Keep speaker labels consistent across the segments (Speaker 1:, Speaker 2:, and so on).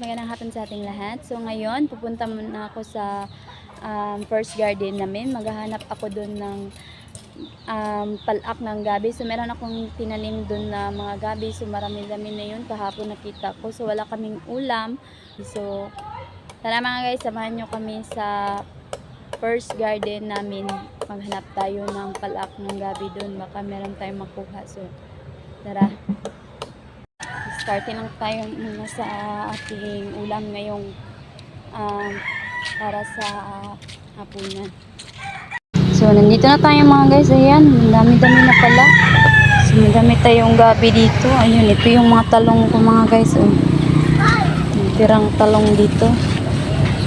Speaker 1: magandang hapon sa ating lahat. So ngayon, pupunta muna ako sa first garden namin. Maghahanap ako doon ng palak ng gabi. So meron akong tinanim doon na mga gabi. So marami-rami na yun. Kahapon nakita ko. So wala kaming ulam. So tara mga guys, samahan nyo kami sa first garden namin. Maghanap tayo ng palak ng gabi doon. Baka meron tayong makuha. So tara. Starting lang tayo muna sa ating ulam ngayong para sa hapunan. So nandito na tayo mga guys. Ayan, dami-dami na pala. So madami tayong gabi dito. Ayun, ito yung mga talong ko mga guys. Tirang talong dito.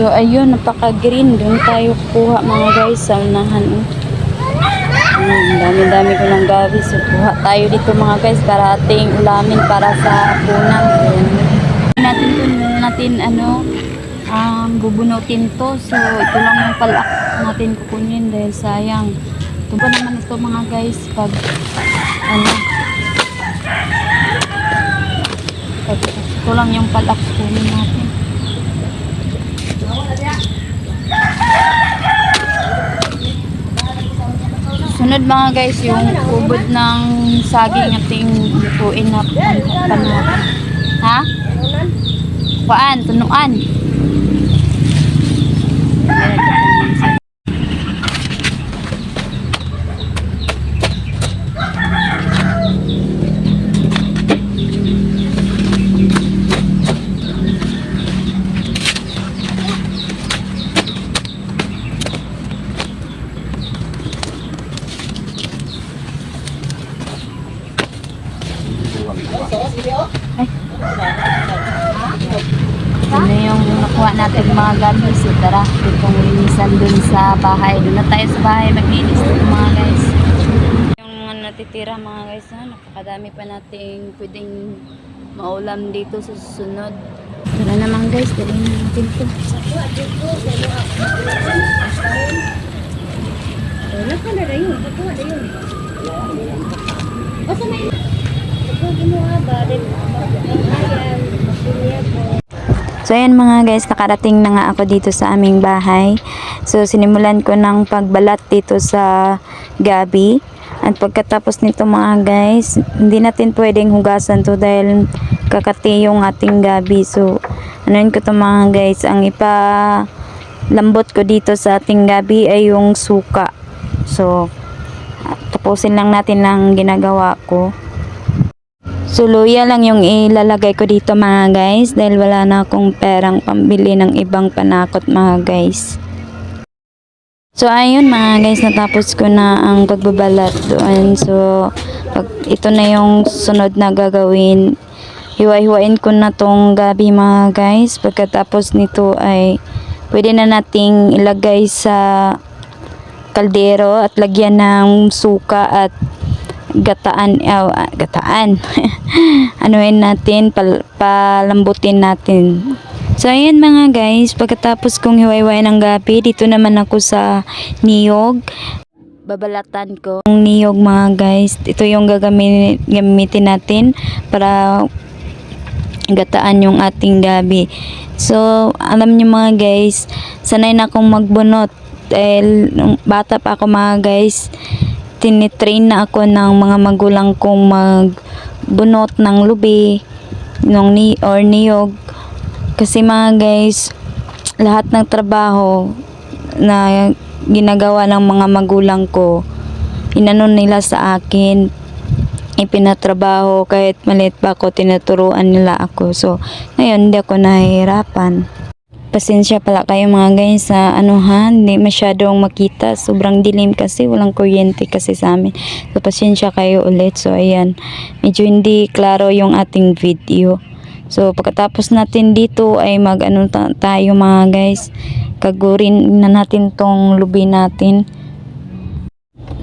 Speaker 1: So ayun, napaka-green. Doon tayo kuha mga guys sa unahan. Dami-dami ko ng gabi. So kuha tayo dito mga guys para ating ulamin para sa hapunan. Natin bubunutin to. So ito lang yung palak natin kukunin dahil sayang. Ito pa naman ito mga guys pag ito lang yung palak kukunin natin. Sunod mga guys yung ubod ng saging ating lutuin na panahon. Ha? Kuan, tunuan. Ano yung nakuha natin mga gabi. So tara, itong linisan dun sa bahay. Doon na tayo sa bahay maglinis dito mga guys. Yung mga natitira mga guys, napakadami pa nating pwedeng maulam dito sa susunod. Tara naman guys, dali na natin ito. Wala pa na rin yun. Ito na yun. Basta may So ayan mga guys, nakarating na nga ako dito sa aming bahay. So sinimulan ko ng pagbalat dito sa gabi. At pagkatapos nito mga guys, hindi natin pwedeng hugasan to dahil kakati yung ating gabi. So anuin ko to mga guys, ang ipalambot ko dito sa ating gabi ay yung suka. So tapusin lang natin lang ginagawa ko. So luya lang yung ilalagay ko dito mga guys dahil wala na akong perang pambili ng ibang panakot mga guys. So ayun mga guys, natapos ko na ang pagbabalat doon. So ito na yung sunod na gagawin. Hiwa-hiwain ko na tong gabi mga guys. Pagkatapos nito ay pwede na nating ilagay sa kaldero at lagyan ng suka at gataan anuin natin, palambutin natin. So ayan mga guys, pagkatapos kong hiwa-hiwain ng gabi, dito naman ako sa niyog. Babalatan ko ng niyog mga guys. Ito yung gagamitin natin para gataan yung ating gabi. So alam niyo mga guys, sanay na akong magbunot dahil nung bata pa ako mga guys, tinitrain na ako ng mga magulang kong magbunot ng lubi or niyog kasi mga guys, lahat ng trabaho na ginagawa ng mga magulang ko inanon nila sa akin, ipinatrabaho kahit maliit pa ako, tinuturuan nila ako. So ngayon hindi ako nahihirapan. Pasensya pala kayo mga guys sa hindi masyadong makita, sobrang dilim kasi walang kuryente kasi sa amin. So pasensya kayo ulit. So ayan, medyo hindi klaro yung ating video. So pagkatapos natin dito ay tayo mga guys, kagurin na natin tong lubi natin.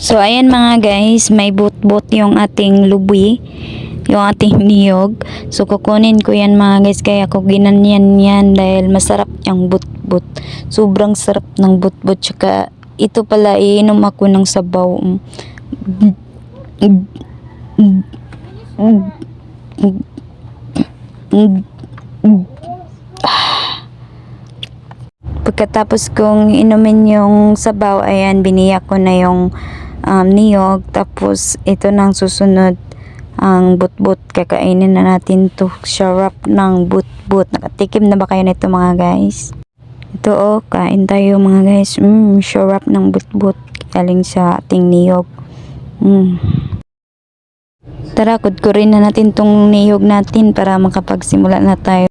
Speaker 1: So ayan mga guys, may but-but yung ating lubi, yung ating niyog. So kukunin ko yan mga guys, kaya ako ginanyan yan dahil masarap yung but-but. Sobrang sarap ng but-but. Tsaka ito pala, iinom ako ng sabaw. Pagkatapos kong inumin yung sabaw, ayan, biniyak ko na yung niyog. Tapos ito nang susunod, ang butbut. Kakainin na natin to. Sarap ng butbut. Nakatikim na ba kayo nito mga guys? Ito oh, kain tayo mga guys. Sarap ng butbut. Galing sa ating niyog. Tara, kudkurin na natin tong niyog natin para makapagsimula na tayo.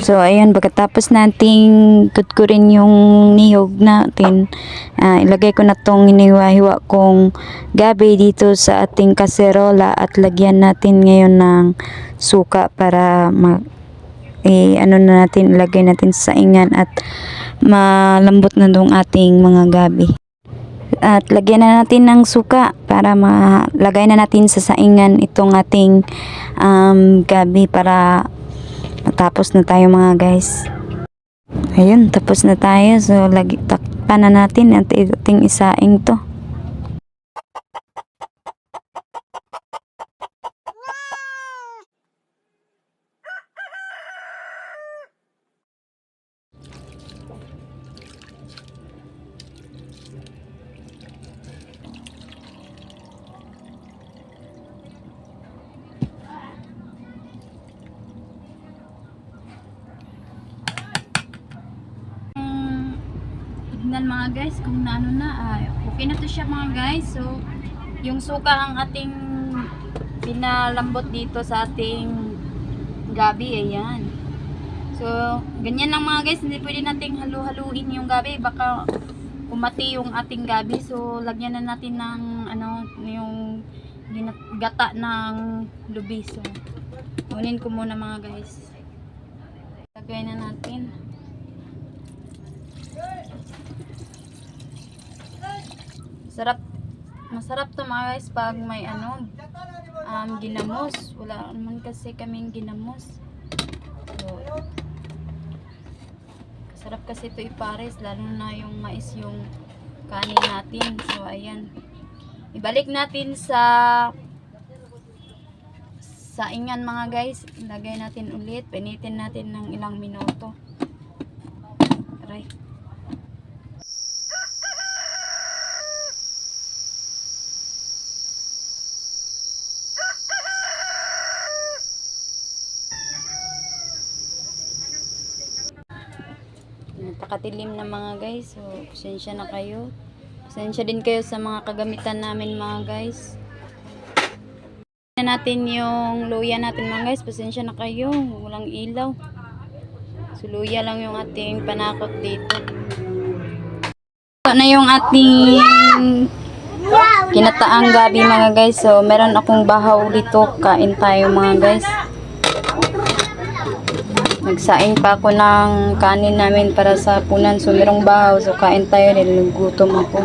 Speaker 1: So, ayan, pagkatapos nating kudkurin yung niyog natin, ilagay ko na tong iniwa-hiwa kong gabi dito sa ating kaserola at lagyan natin ngayon ng suka para ano na natin, ilagay natin sa saingan at malambot na dong ating mga gabi. At lagyan na natin ng suka para malagay na natin sa saingan itong ating gabi para matapos na tayo mga guys. Ayun, tapos na tayo. So, takpan na natin at ating isaing to. Tignan mga guys kung naano na, okay na to siya mga guys. So yung suka ang ating pinalambot dito sa ating gabi, ayan. So ganyan lang mga guys, hindi pwede nating halu-haluin yung gabi, baka kumati yung ating gabi. So lagyan na natin ng yung gata ng lubi. So kunin ko muna mga guys, lagay na natin. Masarap to mga guys pag may ginamos. Wala naman kasi kaming ginamos. So, sarap kasi ito ipares, lalo na yung mais yung kanin natin. So ayan, ibalik natin sa saingan mga guys. Ilagay natin ulit, pinitin natin ng ilang minuto. Aray. Napakatilim na mga guys, so pasensya na kayo. Pasensya din kayo sa mga kagamitan namin mga guys. Na natin yung luya natin mga guys, pasensya na kayo, walang ilaw. So luya lang yung ating panakot dito. Ito na yung ating kinataang gabi mga guys. So meron akong bahaw dito, kain tayo mga guys. Nagsaing pa ako ng kanin namin para sa punan. So, merong bahaw. So, kain tayo. Nilugutom ako.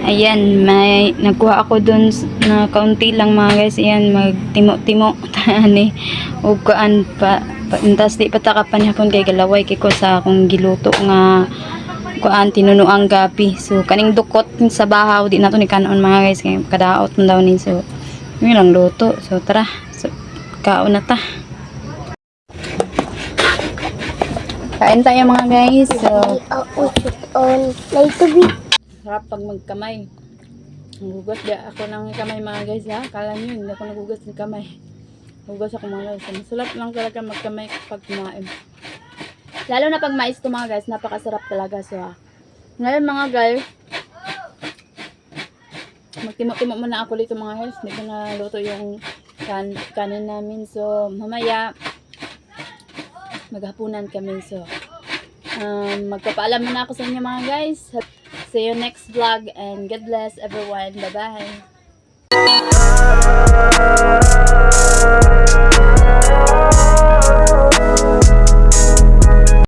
Speaker 1: Ayan. Nagkuha ako dun na kaunti lang mga guys. Ayan. Magtimo-timo. Tani. Ugaan pa. Intas di patakapan hapon kay galaway. Kiko sa akong giluto nga kuan tinunuang gabi. So, kaning dukot sa bahaw. Di na to ni kanon mga guys. Kaya kadaot mo daw ni. So, yun lang luto. So, tara. So, kaon na ta. Kain tayo mga guys. So, sarap pag magkamay. Nagugas da ako ng kamay mga guys ha. Kala nyo, hindi ako nagugas ng kamay. Nagugas ako mga guys. Masarap lang talaga magkamay pag kumain. Lalo na pag mais ko mga guys, napakasarap talaga. So, ngayon mga guys, magtimo-timo muna ako dito mga guys. Hindi ko na luto yung kanin namin. So, mamaya, maghapunan kami. So, magpapaalam na ako sa inyo mga guys. See you next vlog and God bless everyone. Bye bye.